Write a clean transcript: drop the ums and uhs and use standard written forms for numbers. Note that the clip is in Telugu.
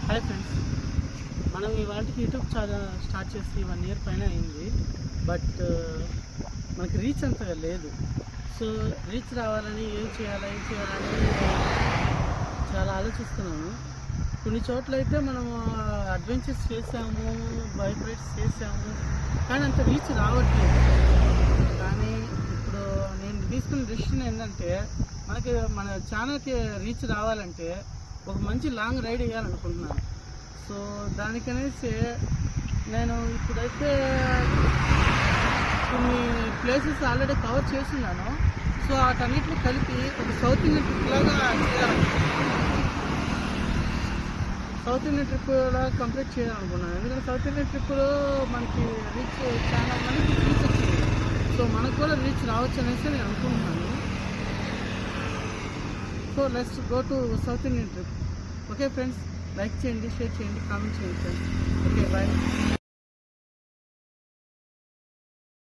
హాయ్ ఫ్రెండ్స్, మనం ఇవాళకి యూట్యూబ్ ఛానల్ స్టార్ట్ చేసి 1 ఇయర్ పైన అయింది. బట్ మనకి రీచ్ అంతగా లేదు. సో రీచ్ రావాలని ఏం చేయాలని చాలా ఆలోచిస్తున్నాము. కొన్ని చోట్ల అయితే మనము అడ్వెంచర్స్ చేసాము, బైక్ రైడ్స్ చేసాము, కానీ అంత రీచ్ రావట్లేదు. కానీ ఇప్పుడు నేను తీసుకున్న డెసిషన్ ఏంటంటే, మన ఛానల్కి రీచ్ రావాలంటే ఒక మంచి లాంగ్ రైడ్ వేయాలనుకుంటున్నాను. సో దానికనేసి నేను ఇప్పుడైతే కొన్ని ప్లేసెస్ ఆల్రెడీ కవర్ చేస్తున్నాను. సో వాటన్నిటిని కలిపి ఒక సౌత్ ఇండియన్ ట్రిప్ లాగా కంప్లీట్ చేయాలనుకున్నాను. ఎందుకంటే సౌత్ ఇండియన్ ట్రిప్లో మనకి రీచ్ చాలా మందికి రీచ్ వచ్చింది. సో మనకు కూడా రీచ్ రావచ్చు అనేసి నేను అనుకుంటున్నాను. So let's go to south Indian trip. Okay friends, like చేయండి, షేర్ చేయండి, కామెంట్ చేయండి ఫ్రెండ్స్.